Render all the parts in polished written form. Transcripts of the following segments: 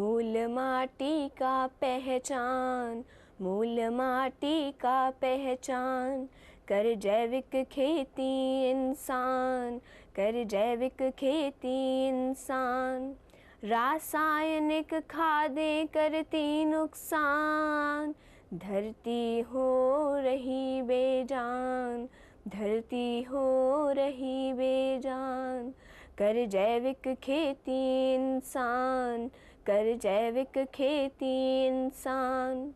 मूल माटी का पहचान, मूल माटी का पहचान। कर जैविक खेती इंसान, कर जैविक खेती इंसान। रासायनिक खादें करती नुकसान, धरती हो रही बेजान, धरती हो रही बेजान। कर जैविक खेती इंसान, कर जैविक खेती इंसान।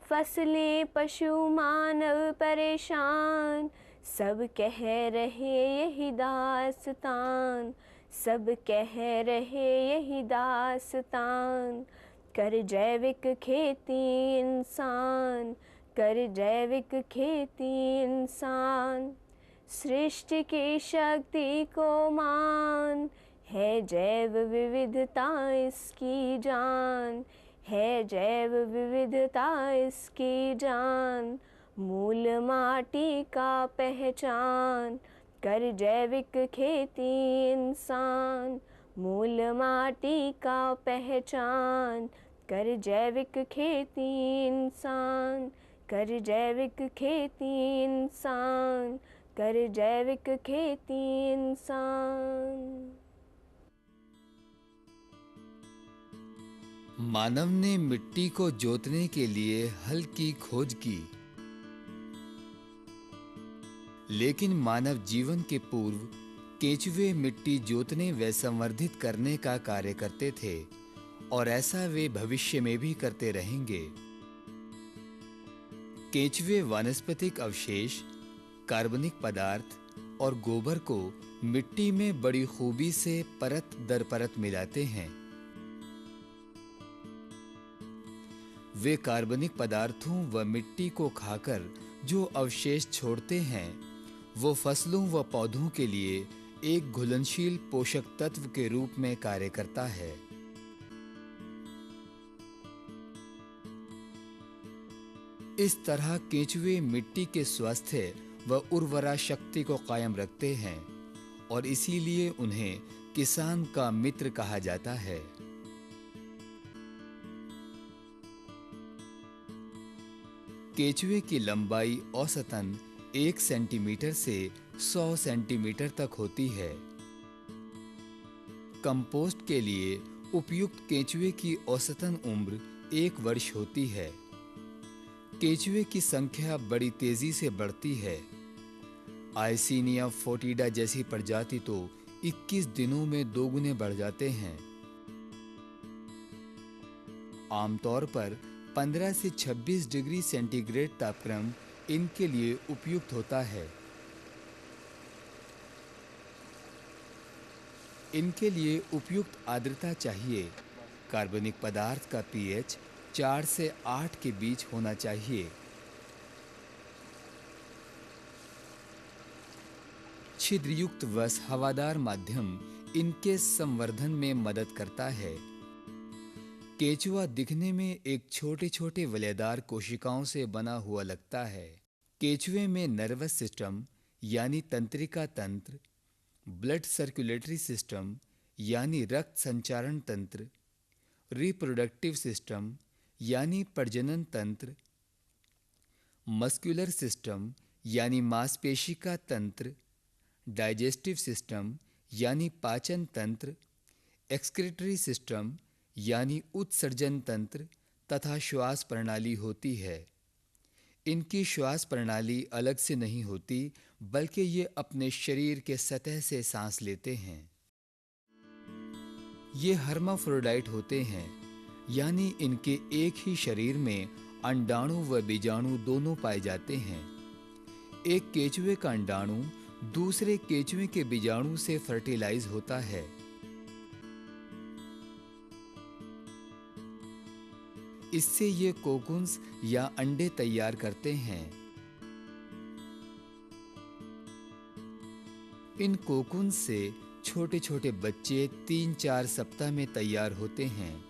फसलें पशु मानव परेशान, सब कह रहे यही दास्तान, सब कह रहे यही दास्तान। कर जैविक खेती इंसान, कर जैविक खेती इंसान। सृष्टि की शक्ति को मान, है जैव विविधता इसकी जान, है जैव विविधता इसकी जान। मूल माटी का पहचान, कर जैविक खेती इंसान। मूल माटी का पहचान, कर जैविक खेती इंसान, कर जैविक खेती इंसान, कर जैविक खेती इंसान। मानव ने मिट्टी को जोतने के लिए हल की खोज की, लेकिन मानव जीवन के पूर्व केंचुए मिट्टी जोतने व संवर्धित करने का कार्य करते थे और ऐसा वे भविष्य में भी करते रहेंगे। केंचुए वानस्पतिक अवशेष, कार्बनिक पदार्थ और गोबर को मिट्टी में बड़ी खूबी से परत दर परत मिलाते हैं। वे कार्बनिक पदार्थों व मिट्टी को खाकर जो अवशेष छोड़ते हैं, वो फसलों व पौधों के लिए एक घुलनशील पोषक तत्व के रूप में कार्य करता है। इस तरह केंचुए मिट्टी के स्वास्थ्य व उर्वरा शक्ति को कायम रखते हैं और इसीलिए उन्हें किसान का मित्र कहा जाता है। केंचुए की लंबाई औसतन 1 सेंटीमीटर से 100 सेंटीमीटर तक होती है। कंपोस्ट के लिए उपयुक्त केंचुए की औसतन उम्र 1 वर्ष होती है। केंचुए की संख्या बड़ी तेजी से बढ़ती है। आइसिनिया फोटिडा जैसी प्रजाति तो 21 दिनों में 2 गुने बढ़ जाते हैं। आमतौर पर 15 से 26 डिग्री सेंटीग्रेड तापक्रम इनके लिए उपयुक्त होता है। इनके लिए उपयुक्त आर्द्रता चाहिए। कार्बनिक पदार्थ का पीएच 4 से 8 के बीच होना चाहिए। छिद्रयुक्त व हवादार माध्यम इनके संवर्धन में मदद करता है। केंचुआ दिखने में एक छोटे-छोटे वलयदार कोशिकाओं से बना हुआ लगता है। केंचुए में नर्वस सिस्टम यानी तंत्रिका तंत्र, ब्लड सर्कुलेटरी सिस्टम यानी रक्त संचारण तंत्र, रिप्रोडक्टिव सिस्टम यानी प्रजनन तंत्र, मस्कुलर सिस्टम यानी मांसपेशी तंत्र, डाइजेस्टिव सिस्टम यानी पाचन तंत्र, एक्सक्रीटरी सिस्टम यानी उत्सर्जन तंत्र तथा श्वास प्रणाली होती है। इनकी श्वास प्रणाली अलग से नहीं होती, बल्कि ये अपने शरीर के सतह से सांस लेते हैं। ये हर्माफ्रोडाइट होते हैं, यानी इनके एक ही शरीर में अंडाणु व बीजाणु दोनों पाए जाते हैं। एक केंचुए का अंडाणु दूसरे केंचुए के बीजाणु से फर्टिलाइज होता है। इससे ये कोकुन्स या अंडे तैयार करते हैं। इन कोकुन्स से छोटे-छोटे बच्चे 3-4 सप्ताह में तैयार होते हैं।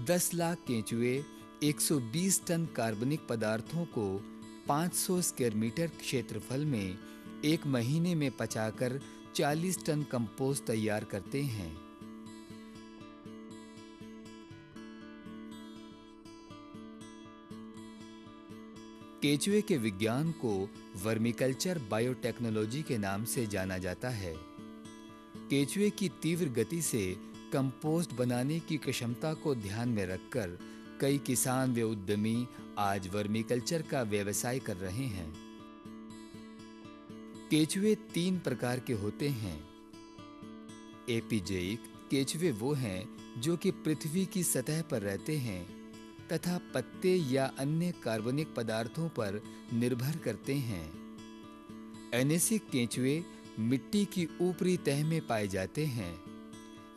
दस लाख केंचुए 120 टन कार्बनिक पदार्थों को 500 स्क्वायर मीटर क्षेत्रफल में एक महीने में पचाकर 40 टन कंपोस्ट तैयार करते हैं। केचुए के विज्ञान को वर्मीकल्चर बायोटेक्नोलॉजी के नाम से जाना जाता है। केचुए की तीव्र गति से कंपोस्ट बनाने की क्षमता को ध्यान में रखकर कई किसान व उद्यमी आज वर्मीकल्चर का व्यवसाय कर रहे हैं। केचुए 3 प्रकार के होते हैं। एपिजेइक केचुए वो हैं जो कि पृथ्वी की सतह पर रहते हैं तथा पत्ते या अन्य कार्बनिक पदार्थों पर निर्भर करते हैं। एनेसिक केंचुए मिट्टी की ऊपरी तह में पाए जाते हैं।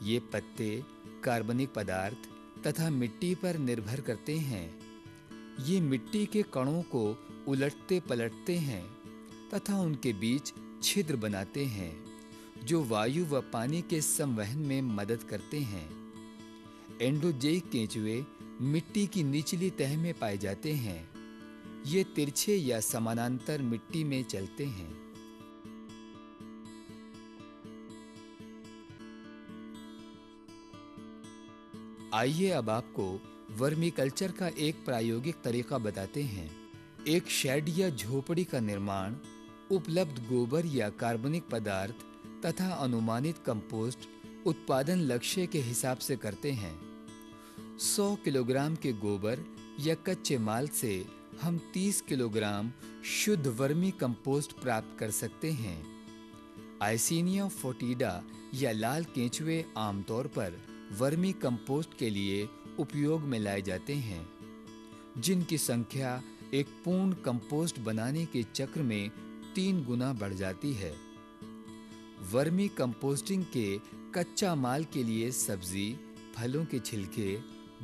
ये पत्ते कार्बनिक पदार्थ तथा मिट्टी पर निर्भर करते हैं। ये मिट्टी के कणों को उलटते पलटते हैं तथा उनके बीच छिद्र बनाते हैं जो वायु व पानी के संवहन में मदद करते हैं। एंडोजेइक केंचुए मिट्टी की निचली तह में पाए जाते हैं। ये तिरछे या समानांतर मिट्टी में चलते हैं। आइए अब आपको वर्मीकल्चर का एक प्रायोगिक तरीका बताते हैं। एक शेड या झोपड़ी का निर्माण उपलब्ध गोबर या कार्बनिक पदार्थ तथा अनुमानित कंपोस्ट उत्पादन लक्ष्य के हिसाब से करते हैं। 100 किलोग्राम के गोबर या कच्चे माल से हम 30 किलोग्राम शुद्ध वर्मी कंपोस्ट प्राप्त कर सकते हैं। आइसिनिया फोटिडा या लाल केंचुए आमतौर पर वर्मी कंपोस्ट के लिए उपयोग में लाए जाते हैं, जिनकी संख्या एक पूर्ण कंपोस्ट बनाने के चक्र में 3 गुना बढ़ जाती है। वर्मी कंपोस्टिंग के कच्चा माल के लिए सब्जी, फलों के छिलके,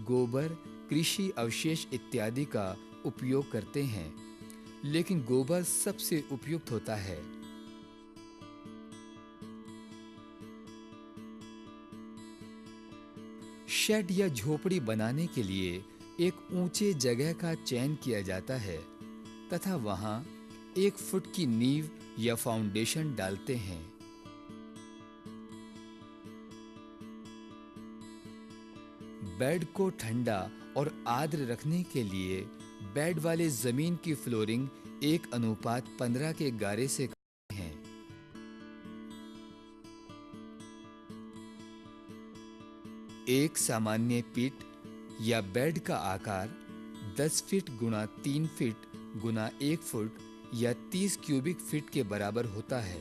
गोबर, कृषि अवशेष इत्यादि का उपयोग करते हैं, लेकिन गोबर सबसे उपयुक्त होता है। शेड या झोपड़ी बनाने के लिए एक ऊंचे जगह का चयन किया जाता है तथा वहां 1 फुट की नींव या फाउंडेशन डालते हैं। बेड को ठंडा और आर्द्र रखने के लिए बेड वाले जमीन की फ्लोरिंग 1:15 के गारे से करते हैं। एक सामान्य पिट या बेड का आकार 10 फीट गुणा 3 फीट गुणा 1 फुट या 30 क्यूबिक फीट के बराबर होता है।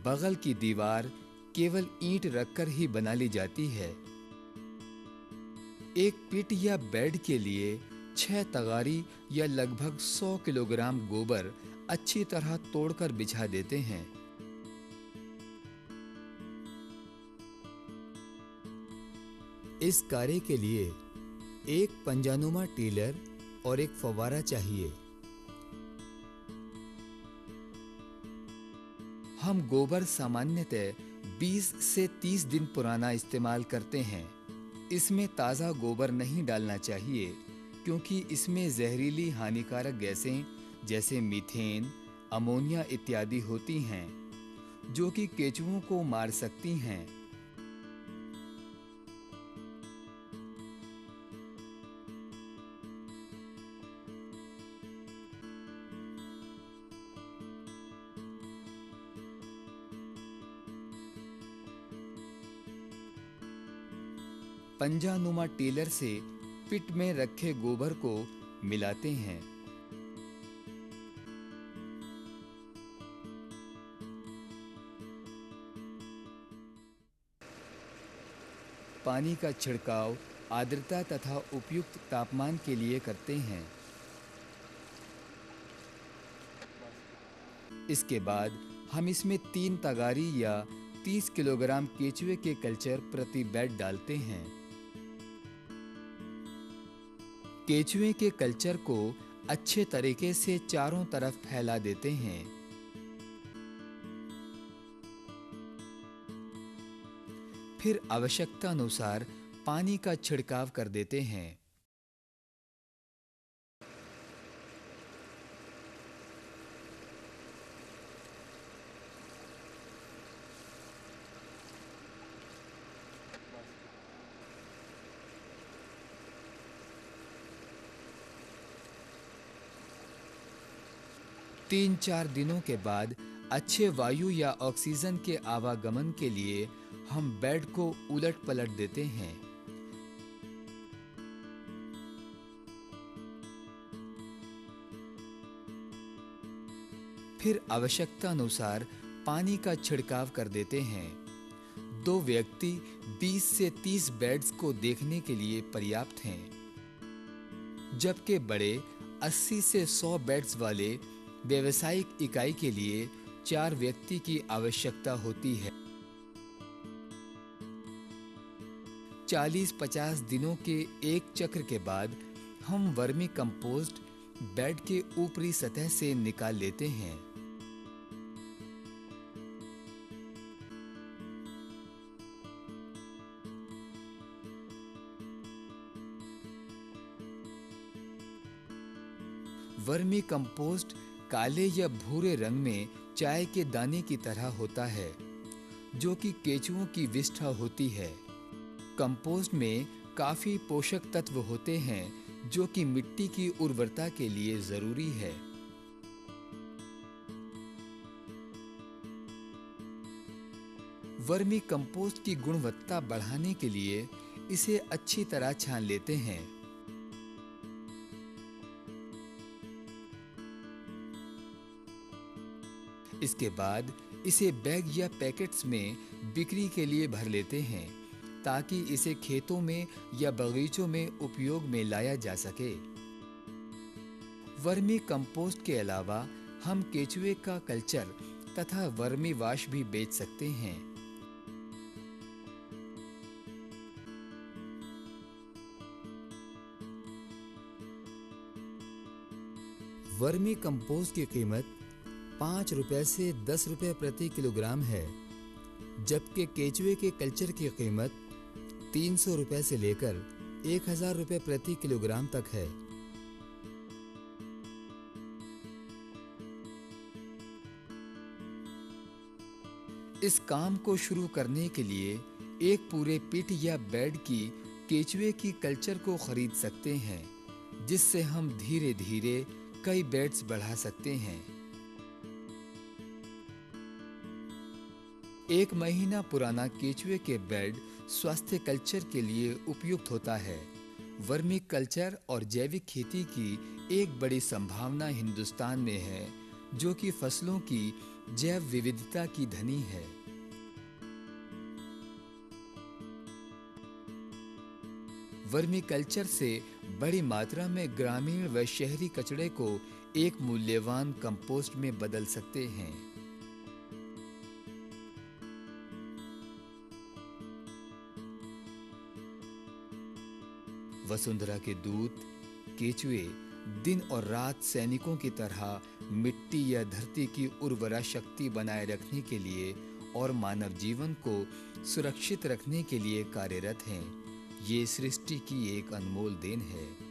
बगल की दीवार केवल ईंट रखकर ही बना ली जाती है। एक पिट या बेड के लिए 6 तगारी या लगभग 100 किलोग्राम गोबर अच्छी तरह तोड़कर बिछा देते हैं। इस कार्य के लिए एक पंजानुमा टीलर और एक फव्वारा चाहिए। हम गोबर सामान्यतः 20 से 30 दिन पुराना इस्तेमाल करते हैं। इसमें ताज़ा गोबर नहीं डालना चाहिए क्योंकि इसमें जहरीली हानिकारक गैसें जैसे मीथेन, अमोनिया इत्यादि होती हैं जो कि केंचुओं को मार सकती हैं। पंजानुमा टेलर से पिट में रखे गोबर को मिलाते हैं। पानी का छिड़काव आर्द्रता तथा उपयुक्त तापमान के लिए करते हैं। इसके बाद हम इसमें 3 तगारी या 30 किलोग्राम केचुए के कल्चर प्रति बेड डालते हैं। केचुए के कल्चर को अच्छे तरीके से चारों तरफ फैला देते हैं। फिर आवश्यकता अनुसार पानी का छिड़काव कर देते हैं। 3-4 दिनों के बाद अच्छे वायु या ऑक्सीजन के आवागमन के लिए हम बेड को उलट-पलट देते हैं। फिर आवश्यकता अनुसार पानी का छिड़काव कर देते हैं। 2 व्यक्ति 20 से 30 बेड्स को देखने के लिए पर्याप्त हैं, जबकि बड़े 80 से 100 बेड्स वाले व्यावसायिक इकाई के लिए 4 व्यक्ति की आवश्यकता होती है। 40-50 दिनों के एक चक्र के बाद हम वर्मी कंपोस्ट बेड के ऊपरी सतह से निकाल लेते हैं। वर्मी कंपोस्ट काले या भूरे रंग में चाय के दाने की तरह होता है, जो कि केंचुओं की विष्ठा होती है। कंपोस्ट में काफी पोषक तत्व होते हैं, जो कि मिट्टी की उर्वरता के लिए जरूरी है। वर्मी कंपोस्ट की गुणवत्ता बढ़ाने के लिए इसे अच्छी तरह छान लेते हैं। इसके बाद इसे बैग या पैकेट्स में बिक्री के लिए भर लेते हैं, ताकि इसे खेतों में या बगीचों में उपयोग में लाया जा सके। वर्मी कंपोस्ट के अलावा हम केचुए का कल्चर तथा वर्मी वाश भी बेच सकते हैं। वर्मी कंपोस्ट की कीमत 5 रुपए से 10 रुपए प्रति किलोग्राम है, जबकि केचुए के कल्चर की कीमत 300 रुपए से लेकर 1000 रुपए प्रति किलोग्राम तक है। इस काम को शुरू करने के लिए एक पूरे पिट या बेड की केचुए की कल्चर को खरीद सकते हैं, जिससे हम धीरे-धीरे कई बेड्स बढ़ा सकते हैं। 1 महीना पुराना केचुए के बेड स्वास्थ्य कल्चर के लिए उपयुक्त होता है। वर्मी कल्चर और जैविक खेती की एक बड़ी संभावना हिंदुस्तान में है, जो कि फसलों की जैव विविधता की धनी है। वर्मी कल्चर से बड़ी मात्रा में ग्रामीण व शहरी कचरे को एक मूल्यवान कंपोस्ट में बदल सकते हैं। वसुंधरा के दूत केचुए दिन और रात सैनिकों की तरह मिट्टी या धरती की उर्वरा शक्ति बनाए रखने के लिए और मानव जीवन को सुरक्षित रखने के लिए कार्यरत हैं। ये सृष्टि की एक अनमोल देन है।